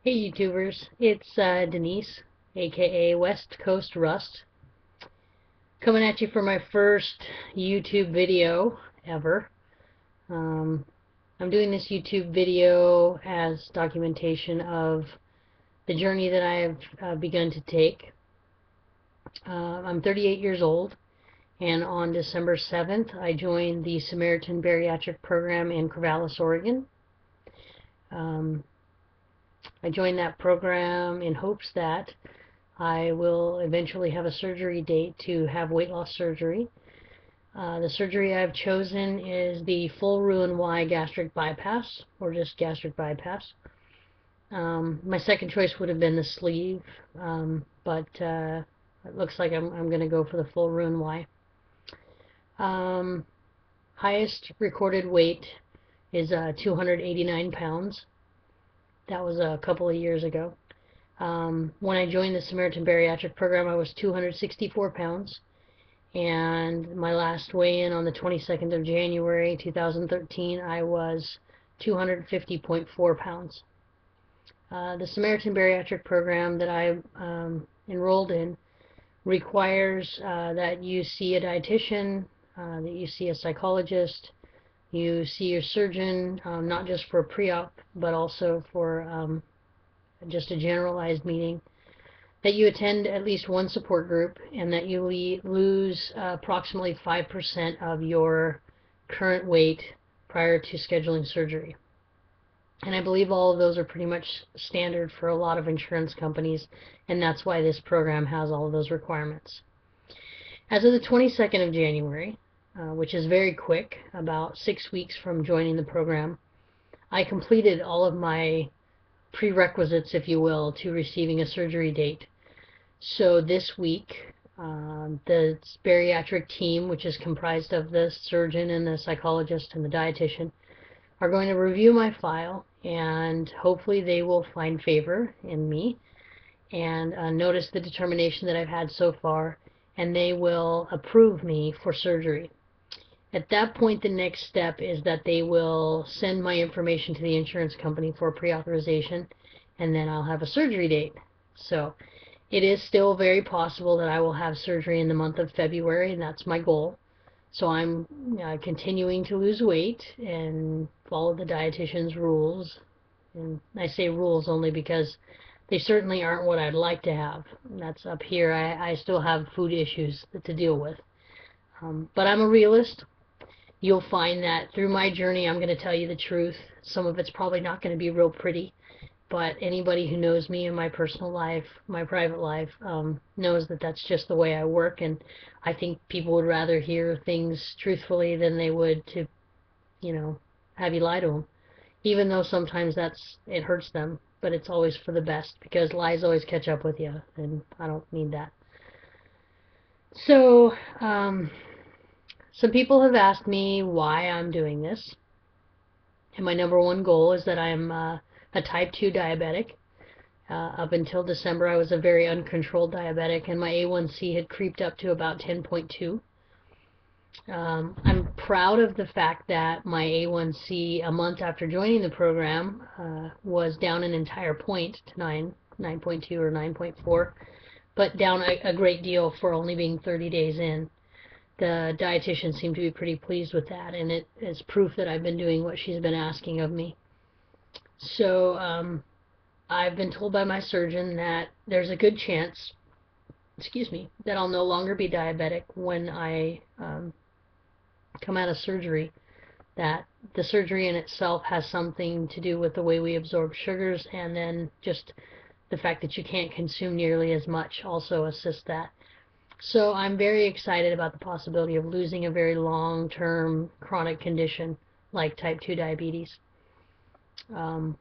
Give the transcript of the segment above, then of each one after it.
Hey YouTubers, it's Denise, aka West Coast Rust, coming at you for my first YouTube video ever. Um, I'm doing this YouTube video as documentation of the journey that I have begun to take. I'm 38 years old, and on December 7th I joined the Samaritan Bariatric program in Corvallis, Oregon. I joined that program in hopes that I will eventually have a surgery date to have weight loss surgery. The surgery I've chosen is the full Roux-en-Y gastric bypass, or just gastric bypass. My second choice would have been the sleeve, but it looks like I'm going to go for the full Roux-en-Y. Highest recorded weight is 289 pounds. That was a couple of years ago. When I joined the Samaritan Bariatric program, I was 264 pounds, and my last weigh-in on the 22nd of January 2013, I was 250.4 pounds. The Samaritan Bariatric program that I enrolled in requires that you see a dietitian, that you see a psychologist, you see your surgeon, not just for pre-op, but also for just a generalized meeting, that you attend at least one support group, and that you lose approximately 5% of your current weight prior to scheduling surgery. And I believe all of those are pretty much standard for a lot of insurance companies, and that's why this program has all of those requirements. As of the 22nd of January, which is very quick, about 6 weeks from joining the program, I completed all of my prerequisites, if you will, to receiving a surgery date. So this week, the bariatric team, which is comprised of the surgeon and the psychologist and the dietitian, are going to review my file, and hopefully they will find favor in me and notice the determination that I've had so far, and they will approve me for surgery. At that point, the next step is that they will send my information to the insurance company for pre-authorization, and then I'll have a surgery date. So it is still very possible that I will have surgery in the month of February, and that's my goal. So I'm continuing to lose weight and follow the dietitian's rules. And I say rules only because they certainly aren't what I'd like to have. That's up here. I still have food issues to deal with. But I'm a realist. You'll find that through my journey, I'm going to tell you the truth. Some of it's probably not going to be real pretty, but anybody who knows me in my personal life, my private life, knows that that's just the way I work, and I think people would rather hear things truthfully than they would to, have you lie to them. Even though sometimes it hurts them, but it's always for the best, because lies always catch up with you, and I don't need that. So, some people have asked me why I'm doing this, and my number one goal is that I'm a type 2 diabetic. Up until December, I was a very uncontrolled diabetic, and my A1C had creeped up to about 10.2. I'm proud of the fact that my A1C a month after joining the program was down an entire point to 9.2 or 9.4, but down a great deal for only being 30 days in. The dietitian seemed to be pretty pleased with that, and it is proof that I've been doing what she's been asking of me. So I've been told by my surgeon that there's a good chance, that I'll no longer be diabetic when I come out of surgery, that the surgery in itself has something to do with the way we absorb sugars, and then just the fact that you can't consume nearly as much also assists that. So I'm very excited about the possibility of losing a very long-term chronic condition like type 2 diabetes. The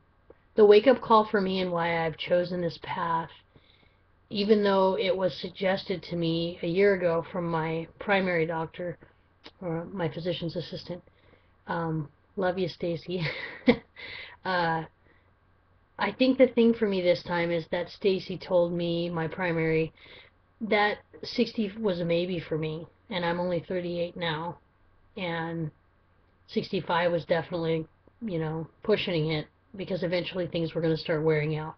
wake-up call for me and why I've chosen this path, even though it was suggested to me a year ago from my primary doctor, or my physician's assistant, love you, Stacy. I think the thing for me this time is that Stacy told me, my primary, that 60 was a maybe for me, and I'm only 38 now, and 65 was definitely, pushing it, because eventually things were going to start wearing out.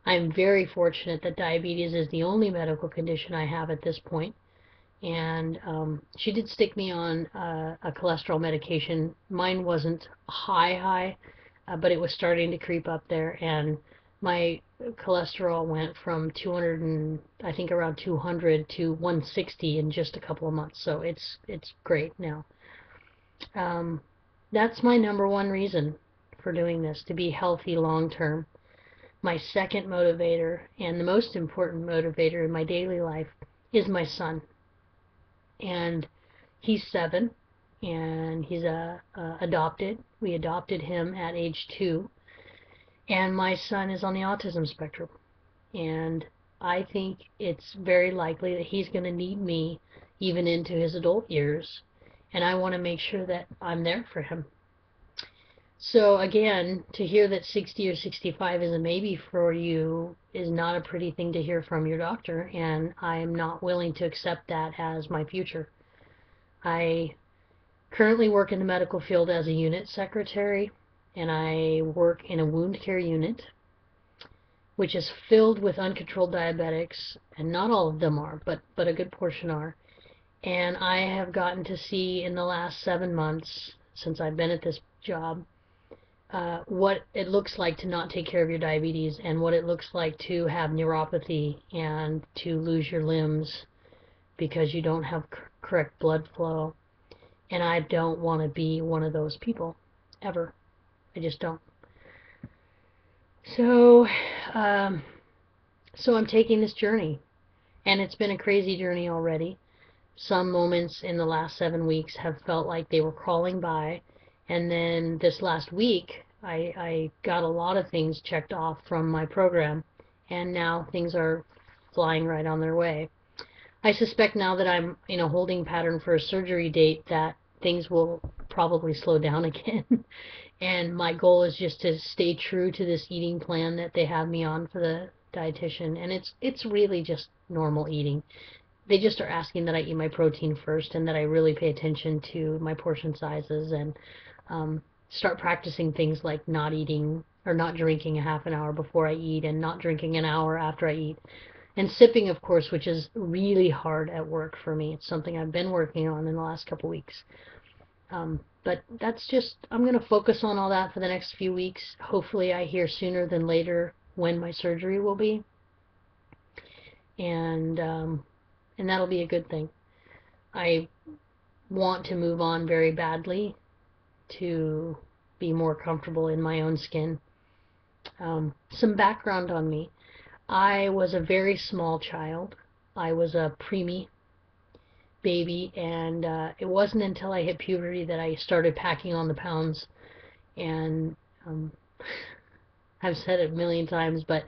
I'm very fortunate that diabetes is the only medical condition I have at this point. And she did stick me on a cholesterol medication. Mine wasn't high, but it was starting to creep up there, and my cholesterol went from 200 and I think around 200 to 160 in just a couple of months. So it's great now. That's my number one reason for doing this, to be healthy long term. My second motivator, and the most important motivator in my daily life, is my son. And he's 7, and he's adopted. We adopted him at age 2, and my son is on the autism spectrum, and I think it's very likely that he's going to need me even into his adult years, and I want to make sure that I'm there for him. So again, to hear that 60 or 65 is a maybe for you is not a pretty thing to hear from your doctor, and I'm not willing to accept that as my future. I currently work in the medical field as a unit secretary, and I work in a wound care unit, which is filled with uncontrolled diabetics, and not all of them are, but a good portion are. And I have gotten to see in the last 7 months, since I've been at this job, what it looks like to not take care of your diabetes, and what it looks like to have neuropathy and to lose your limbs because you don't have correct blood flow. And I don't want to be one of those people, ever. I just don't. So I'm taking this journey, and it's been a crazy journey already. Some moments in the last 7 weeks have felt like they were crawling by. And then this last week, I got a lot of things checked off from my program, and now things are flying right on their way. I suspect now that I'm in a holding pattern for a surgery date that things will probably slow down again. And my goal is just to stay true to this eating plan that they have me on for the dietitian, and it's really just normal eating. They just are asking that I eat my protein first, and that I really pay attention to my portion sizes, and start practicing things like not eating or not drinking a half an hour before I eat, and not drinking an hour after I eat. And sipping, of course, which is really hard at work for me. It's something I've been working on in the last couple weeks. But that's just, I'm going to focus on all that for the next few weeks. Hopefully I hear sooner than later when my surgery will be. And that'll be a good thing. I want to move on very badly to be more comfortable in my own skin. Some background on me. I was a very small child. I was a preemie baby, and it wasn't until I hit puberty that I started packing on the pounds. And I've said it a million times, but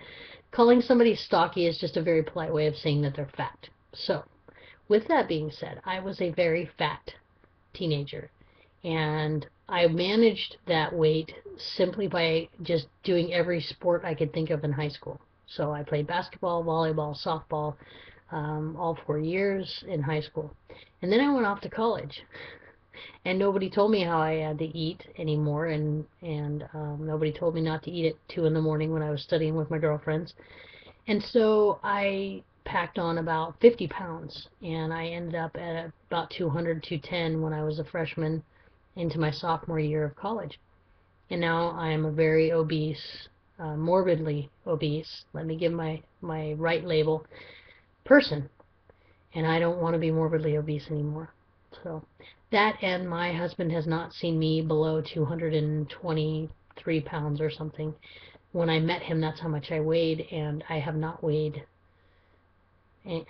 calling somebody stocky is just a very polite way of saying that they're fat. So, with that being said, I was a very fat teenager, and I managed that weight simply by just doing every sport I could think of in high school. So I played basketball, volleyball, softball, all 4 years in high school. And then I went off to college, and nobody told me how I had to eat anymore, and nobody told me not to eat at 2 in the morning when I was studying with my girlfriends. And so I packed on about 50 pounds, and I ended up at about 200, 210 when I was a freshman into my sophomore year of college. And now I am a very obese, morbidly obese, let me give my right label, person. And I don't want to be morbidly obese anymore. So that, and my husband has not seen me below 223 pounds or something. When I met him, that's how much I weighed, and I have not weighed,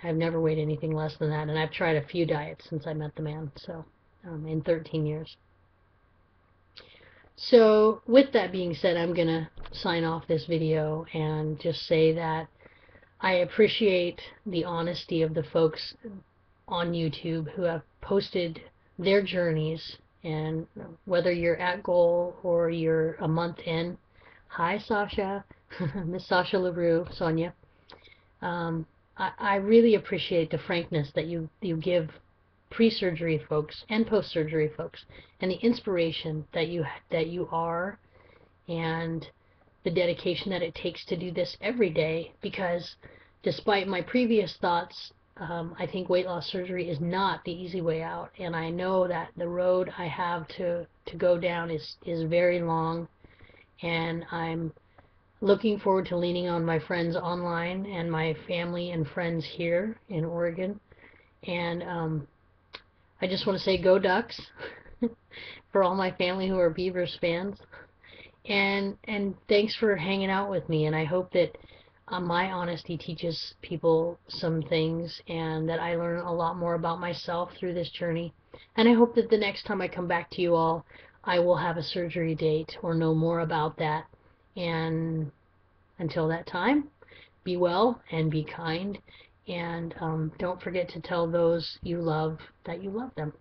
I've never weighed anything less than that, and I've tried a few diets since I met the man, so in 13 years. So with that being said, I'm going to sign off this video and just say that I appreciate the honesty of the folks on YouTube who have posted their journeys, and whether you're at goal or you're a month in. Hi, Sasha, Miss Sasha LaRue, Sonia. I really appreciate the frankness that you give pre-surgery folks and post-surgery folks, and the inspiration that you are, and the dedication that it takes to do this every day, because despite my previous thoughts, I think weight loss surgery is not the easy way out, and I know that the road I have to go down is very long, and I'm looking forward to leaning on my friends online and my family and friends here in Oregon. And I just want to say go Ducks for all my family who are Beavers fans. And thanks for hanging out with me, and I hope that my honesty teaches people some things, and that I learn a lot more about myself through this journey. And I hope that the next time I come back to you all, I will have a surgery date or know more about that. And until that time, be well and be kind, and don't forget to tell those you love that you love them.